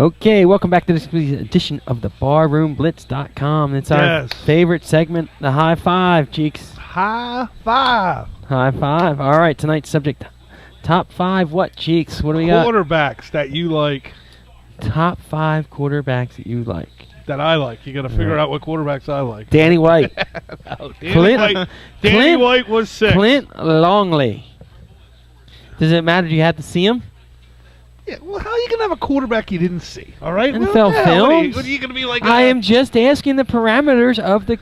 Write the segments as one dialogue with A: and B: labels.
A: Okay, welcome back to this edition of the BarroomBlitz.com. It's our favorite segment, the High Five, Cheeks.
B: High Five.
A: High Five. All right, tonight's subject, top 5 what, Cheeks? What do we got?
B: Quarterbacks that you like.
A: Top 5 quarterbacks that you like.
B: That I like. You got to figure out what quarterbacks I like.
A: Danny White.
B: Danny White was 6.
A: Clint Longley. Does it matter? Do you have to see him?
B: Yeah, well, how are you going to have a quarterback you didn't see? All right?
A: NFL films?
B: What are you going to be like?
A: I am just asking the parameters of the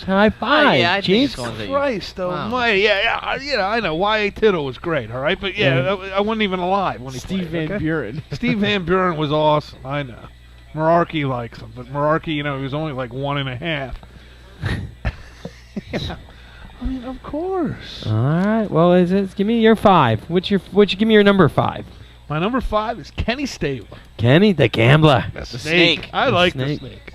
A: High Five.
C: Yeah, I
A: Jesus
B: Christ almighty. Yeah, I know. Y.A. Tittle was great, all right? But, I wasn't even alive when he
C: Steve
B: played.
C: Van Buren.
B: Steve Van Buren was awesome. I know. Merarkey likes him, but Merarkey, he was only like 1.5. I mean, of course.
A: All right. Well, give me your 5. Give me your number 5?
B: My number 5 is Kenny Stabler.
A: Kenny the Gambler.
B: The Snake. I like the Snake.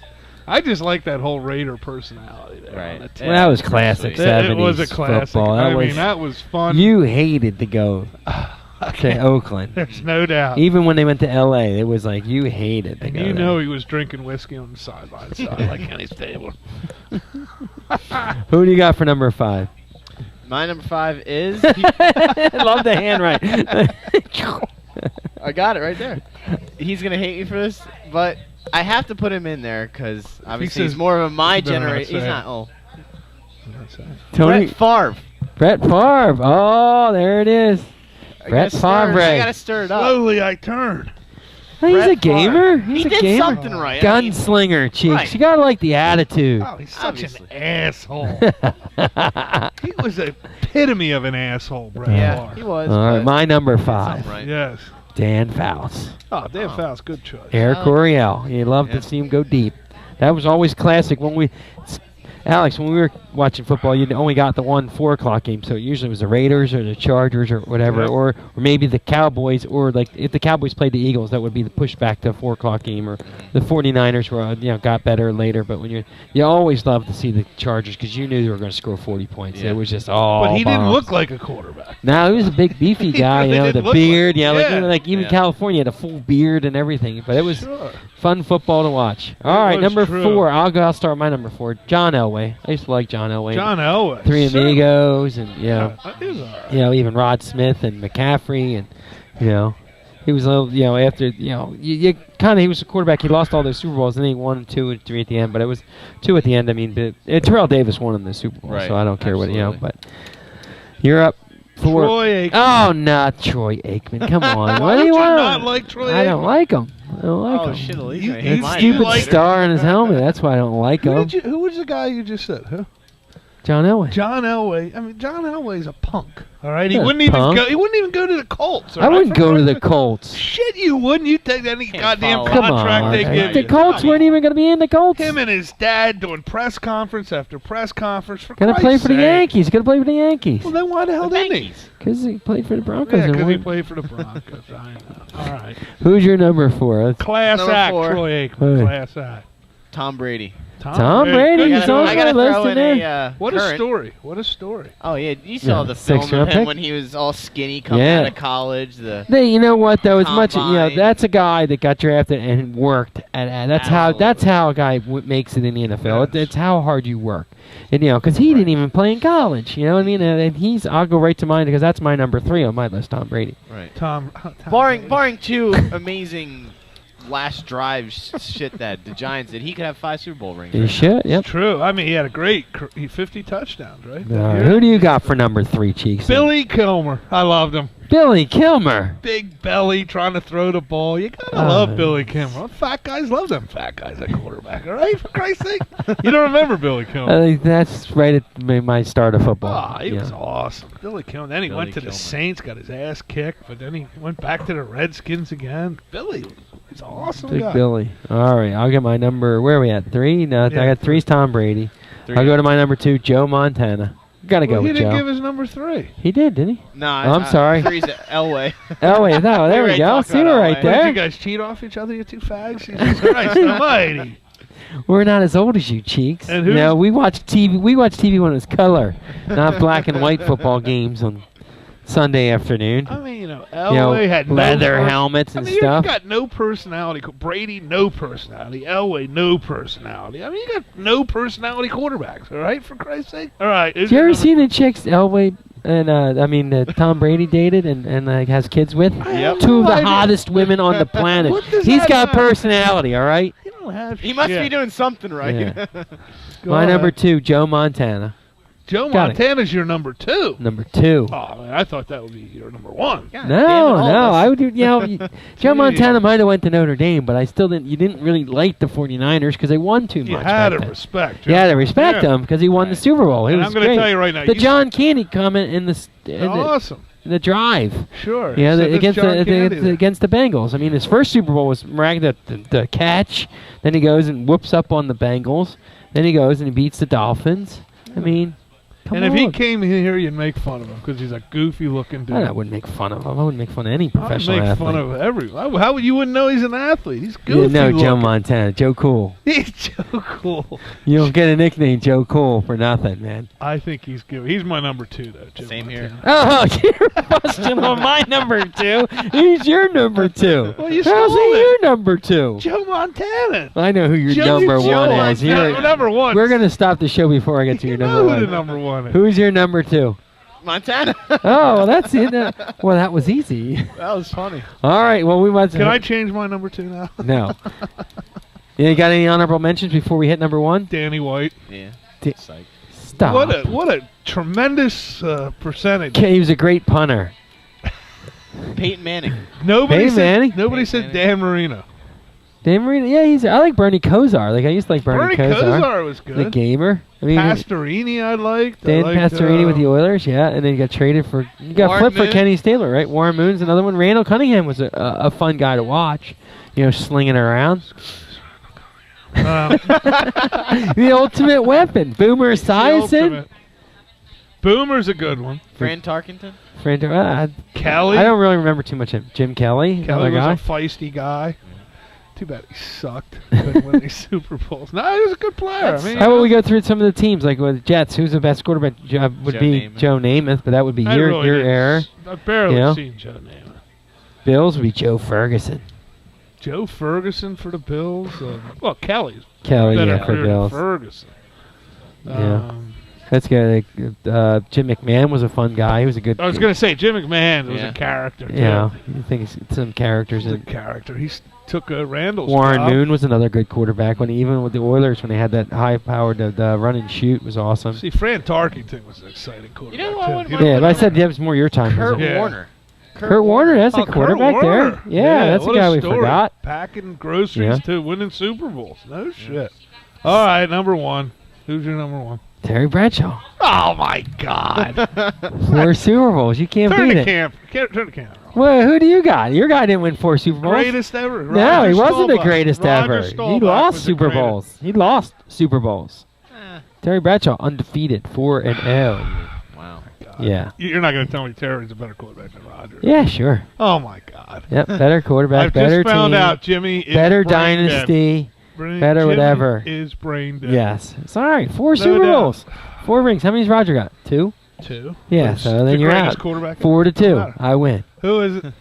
B: I just like that whole Raider personality there.
C: Right.
A: Well, that was classic 70s
B: It was a classic.
A: football.
B: That was fun.
A: You hated to go to Oakland.
B: There's no doubt.
A: Even when they went to L.A., it was like you hated to go
B: you
A: there.
B: know he was drinking whiskey on the sideline, so I like Kenny Stabler.
A: Who do you got for number 5?
C: My number 5 is...
A: I love the handwrite.
C: I got it right there. He's going to hate me for this, but I have to put him in there because obviously he's more of my generation. He's not. Oh.
A: Tony
C: Brett Favre.
A: Brett Favre. Oh, there it is. Brett Favre.
C: I got to stir it up.
B: Slowly I turn.
A: He's a gamer. He's
C: he
A: a
C: did
A: gamer.
C: something right.
A: Gunslinger, Cheeks.
C: Right.
A: You gotta like the attitude.
B: Oh, he's such an asshole. He was the epitome of an asshole, Brett Favre.
C: He was.
A: All right, my number 5.
C: Right.
B: Yes.
A: Dan Fouts.
B: Oh, Dan Fouts, good choice.
A: Eric Coryell. You love to see him go deep. That was always classic when Alex, when we were watching football, you only got the 4 o'clock game, so it usually was the Raiders or the Chargers or whatever, or maybe the Cowboys, or like if the Cowboys played the Eagles, that would be the pushback to a 4 o'clock game, or the 49ers were got better later. But when you always loved to see the Chargers because you knew they were going to score 40 points. It was just all.
B: But he
A: bombs.
B: didn't look like a quarterback.
A: No, he was a big beefy guy, the beard, like even California had a full beard and everything. But it was fun football to watch. All right, number 4. I'll start my number 4. John Elway. I used to like John Elway.
B: John Elway.
A: Three Amigos, and
B: that is all right.
A: even Rod Smith and McCaffrey, and he was a little, after you kind of, he was a quarterback. He lost all those Super Bowls, and then he won 2 and 3 at the end. But it was 2 at the end. I mean, Terrell Davis won in the Super Bowl, so I don't care what But you're up.
B: Troy Aikman.
A: Oh, not Troy Aikman. Come on.
B: Why
A: do you want?
B: not like Troy Aikman?
A: I don't like him. I don't like him.
C: Shit,
A: That stupid star on his helmet. That's why I don't like him.
B: Who was the guy you just said? Huh?
A: John Elway.
B: John Elway. I mean, John Elway's a punk. All right, he
A: Yeah,
B: wouldn't even
A: punk.
B: go. He wouldn't even go to the Colts.
A: I wouldn't go to the Colts.
B: Shit, you wouldn't. You take any goddamn
C: follow.
A: Come
B: contract
A: on.
B: they give
A: The
B: you.
A: Colts weren't even going to be in the Colts.
B: Him and his dad doing press conference after press conference. For
A: Going to play for the
B: Christ's sake.
A: Yankees. Going to play for the Yankees.
B: Well, then why the hell didn't he?
A: Because he played for the Broncos.
B: Yeah,
A: and
B: because he
A: won.
B: played for the Broncos. I know. All right.
A: Who's your number 4?
B: Class
C: Number
B: act,
C: 4.
B: Troy Aikman.
A: Hey.
B: Class act.
C: Tom Brady.
A: Tom Brady.
B: Good
A: He's
B: choice.
A: on
C: I gotta
A: my list
C: throw
A: in
C: in
A: there.
C: a
B: What a
C: current.
B: story. What a story.
C: Oh, yeah. You saw the film of
A: 6th-round
C: him
A: pick?
C: when he was all skinny coming
A: Yeah.
C: out of college.
A: You know what though? As much
C: Combine.
A: that's a guy that got drafted and worked at. That's how a guy makes it in the NFL.
B: Yes.
A: It's how hard you work, and because he didn't even play in college. You know what I mean? And I'll go right to mine because that's my number 3 on my list. Tom Brady.
C: Right.
B: Tom
C: Barring 2 amazing last drive shit that the Giants did, he could have 5 Super Bowl rings.
A: You
C: right
A: should. Yep.
B: True. I mean, he had a great 50 touchdowns, right?
A: All right. Who do you got for number 3, Cheeks?
B: Billy Kilmer. I loved him.
A: Billy Kilmer.
B: Big belly trying to throw the ball. You gotta love Billy Kilmer. Fat guys love them fat guys at quarterback. All right, for Christ's sake. You don't remember Billy Kilmer?
A: I think that's right at my start of football.
B: Oh, he was awesome. Billy Kilmer. Then he went to the Saints, got his ass kicked, but then he went back to the Redskins again. Billy, he's an awesome
A: Big
B: guy.
A: Billy. All right, I'll get my number. Where are we at? 3? No, I got 3's Tom Brady.
C: 3.
A: I'll go to my number 2, Joe Montana. Gotta go
B: He
A: with
B: didn't
A: Joe.
B: give his number 3.
A: He did, didn't he?
C: No,
A: I'm sorry.
C: 3's Elway.
A: Elway. No, there we
C: already
A: go.
C: talked
A: See,
C: about
A: we're right
C: Elway.
B: What, did
A: there.
B: you guys cheat off each other, you two fags? Jesus Christ almighty.
A: We're not as old as you, Cheeks.
B: And who's-
A: we watch TV. We watch TV when it was color, not black and white football games on Sunday afternoon.
B: I mean, Elway had
A: leather helmets and stuff.
B: You got no personality. Brady, no personality. Elway, no personality. I mean, you got no personality quarterbacks. All right, for Christ's sake. All right.
A: Did you ever see the chicks Elway and Tom Brady dated and has kids with?
C: Yep.
A: Two of the hottest women on the planet. He's got personality. All right.
B: You don't have.
C: He must be doing something right.
A: Yeah. My number 2, Joe Montana.
B: Joe Montana's your number 2.
A: Number 2.
B: Oh man, I thought that would be your number 1.
A: No, I would do. Joe Montana might have went to Notre Dame, but I still didn't. You didn't really like the 49ers because they won too much.
B: You had to respect.
A: You had to respect him because he won the Super Bowl.
B: And I'm going to tell you right now,
A: the John Candy comment in the
B: awesome.
A: In the drive.
B: Sure.
A: Yeah, against the Bengals. I mean, his first Super Bowl was the catch. Then he goes and whoops up on the Bengals. Then he goes and he beats the Dolphins. I mean.
B: And if he came in here, you'd make fun of him because he's a goofy-looking dude.
A: I wouldn't make fun of him. I wouldn't make fun of any professional athlete.
B: I would make fun of everyone. How would you wouldn't know he's an athlete? He's goofy.
A: You know Joe Montana, Joe Cool.
B: He's Joe Cool.
A: You don't get a nickname Joe Cool for nothing, man.
B: I think he's good. He's my number 2, though. Joe
C: Same
B: Montana.
C: here.
A: Oh, you're busting on my number 2. He's your number 2.
B: Well, you
A: How's he
B: it.
A: your number 2?
B: Joe Montana.
A: I know who your number 1 is.
B: Number 1.
A: We're going to stop the show before I get to your number 1.
B: Who the number 1 is.
A: Who's your number 2?
C: Montana.
A: Oh, well, that's it. Well, that was easy.
C: That was funny.
A: All right. Well, we must.
B: Can I change my number 2 now?
A: No. You got any honorable mentions before we hit number 1?
B: Danny White.
C: Yeah.
A: Stop.
B: What a tremendous percentage.
A: He was a great punter.
C: Peyton Manning.
B: Nobody said
C: Manning.
B: Dan Marino.
A: Dan Marino, yeah, I like Bernie Kosar. Like I used to like Bernie Kosar.
B: Kosar was good.
A: The gamer. I mean,
B: Pastorini, I liked.
A: Dan Pastorini with the Oilers, yeah, and then he got traded for. You got
C: Warren
A: flipped
C: Moon.
A: for Kenny Stabler, right? Warren Moon's another one. Randall Cunningham was a fun guy to watch. Slinging around. The ultimate weapon, Boomer Esiason.
B: Boomer's a good one.
C: Fran Tarkenton.
B: Kelly.
A: I don't really remember too much of Jim Kelly.
B: Kelly was
A: guy.
B: a feisty guy. Too bad he sucked. Couldn't win these Super Bowls. No, he was a good player.
A: How about we go through some of the teams, like with the Jets? Who's the best quarterback? Would be Joe Namath, but that would be your error.
B: I've barely seen Joe Namath.
A: Bills would be Joe Ferguson.
B: Joe Ferguson for the Bills. Well, Kelly,
A: yeah, for Bills.
B: Ferguson.
A: Yeah. That's good. Jim McMahon was a fun guy. He was a good.
B: I was going to say Jim McMahon was a character.
A: Yeah, you think some characters.
B: He's a character. He took Randall's
A: Warren
B: job.
A: Moon was another good quarterback. Even with the Oilers, when they had that high-powered run and shoot, was awesome.
B: See, Fran Tarkenton was an exciting quarterback.
A: But I said that was more your time.
C: Kurt Warner.
A: Kurt Warner, that's a quarterback there. Yeah, that's a guy we forgot.
B: Packing groceries to winning Super Bowls. No shit. All right, number 1. Who's your number 1?
A: Terry Bradshaw.
B: Oh my God!
A: 4 Super Bowls. You can't beat it.
B: Turn the camera.
A: Well, who do you got? Your guy didn't win 4 Super Bowls.
B: Greatest ever.
A: No, he wasn't the greatest ever. He lost Super Bowls. He lost Super Bowls. Terry Bradshaw undefeated, 4-0.
C: Wow.
A: Yeah.
B: You're not going to tell me Terry's a better quarterback than Rodgers.
A: Yeah, sure.
B: Oh my God.
A: Yep, better quarterback, better team.
B: I just found out Jimmy is
A: better
B: brain
A: dynasty.
B: Dead.
A: Better
B: Jimmy
A: whatever.
B: Is brain dead.
A: Yes. Sorry, 4 Super Bowls. 4 rings. How many's Roger got? 2?
B: 2.
A: Yeah, so then you're out. 4-2. I win.
B: Who is it?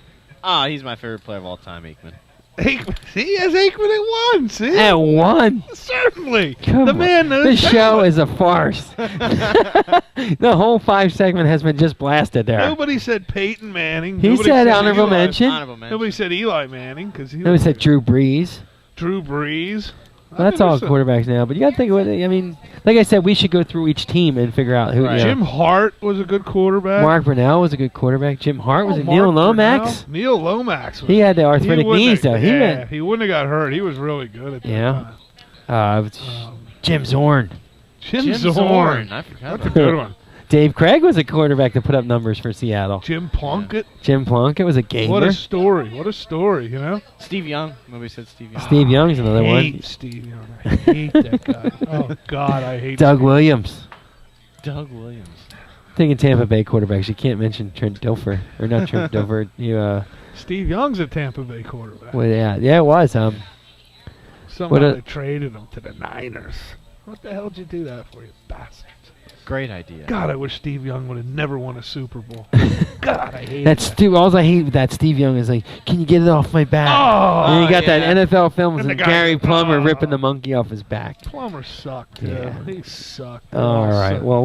C: He's my favorite player of all time, Aikman.
B: He has Aikman at 1. See?
A: At 1?
B: Certainly.
A: Come
B: the
A: on.
B: man knows
A: This show is a farce. The whole 5 segment has been just blasted there.
B: Nobody said Peyton Manning.
A: He said honorable mention.
B: Nobody said Eli Manning.
A: Nobody said Drew Brees.
B: Drew Brees.
A: Well, that's all quarterbacks now, but you got to think of it. I mean, like I said, we should go through each team and figure out who.
B: Right. Jim Hart was a good quarterback.
A: Mark Brunell was a good quarterback. Jim Hart was it. Neil Lomax.
B: Brunell. Neil Lomax.
A: He had the arthritic knees, though.
B: He wouldn't have got hurt. He was really good at that time.
A: Jim Zorn.
B: Jim Zorn.
C: I forgot.
B: That's a good one.
A: Dave Craig was a quarterback that put up numbers for Seattle.
B: Jim Plunkett.
A: Jim Plunkett was a gamer.
B: What a story. What a story, you know?
C: Steve Young. Nobody said Steve Young.
A: Steve Young's another one.
B: I hate Steve Young. I hate that guy. Oh, God, I hate
A: Doug Williams.
C: Doug Williams.
A: Thinking Tampa Bay quarterbacks, you can't mention Trent Dilfer. Or not Trent Dilfer.
B: Steve Young's a Tampa Bay quarterback.
A: Well, yeah, it was.
B: Somehow they traded him to the Niners. What the hell did you do that for, you bastard?
C: Great idea.
B: God, I wish Steve Young would have never won a Super Bowl. God, I hate that.
A: All I hate with that Steve Young is like, can you get it off my back?
B: Oh,
A: and you got that NFL films
B: And the
A: and
B: guy-
A: Gary Plummer ripping the monkey off his back.
B: Plummer sucked.
A: Yeah.
B: He sucked.
A: All right. Well,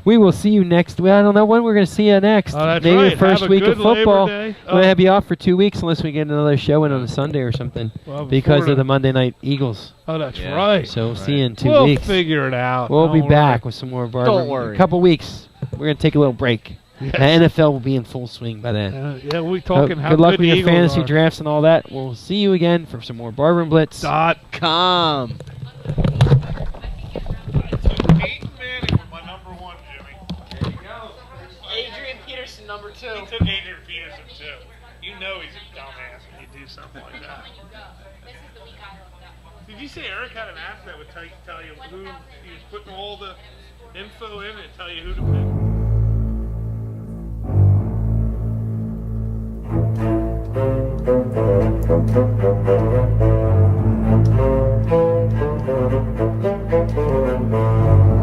A: we will see you next. Well, I don't know when we're gonna see you next.
B: Oh, that's
A: Maybe
B: right.
A: the first
B: Have a
A: week of
B: good Labor
A: football.
B: Day.
A: We're gonna be off for 2 weeks unless we get another show in on a Sunday or something
B: Well,
A: because
B: before
A: of the Monday night Eagles.
B: Oh, that's
C: Yeah.
B: right.
A: So we'll see you in 2
B: We'll
A: weeks.
B: figure it out.
A: We'll be
B: Don't
A: back
B: worry.
A: with some more Barbara.
C: Don't worry.
A: A couple weeks. We're gonna take a little break.
B: Yes.
A: The NFL will be in full swing by then.
B: Yeah, we'll be
A: So
B: talking how
A: good luck
B: good
A: with
B: the
A: your
B: Eagles
A: fantasy
B: are.
A: drafts and all that. We'll see you again for some more Barbara and Blitz.
C: .com.
B: Peyton Manning was my number 1, Jimmy. There you go.
C: Adrian Peterson, number 2.
B: He took Adrian Peterson, too. You know he's a dumbass when you do something like that. Did you say Eric had an app that would tell you who he was putting all the info in and tell you who to pick?
D: Thank you.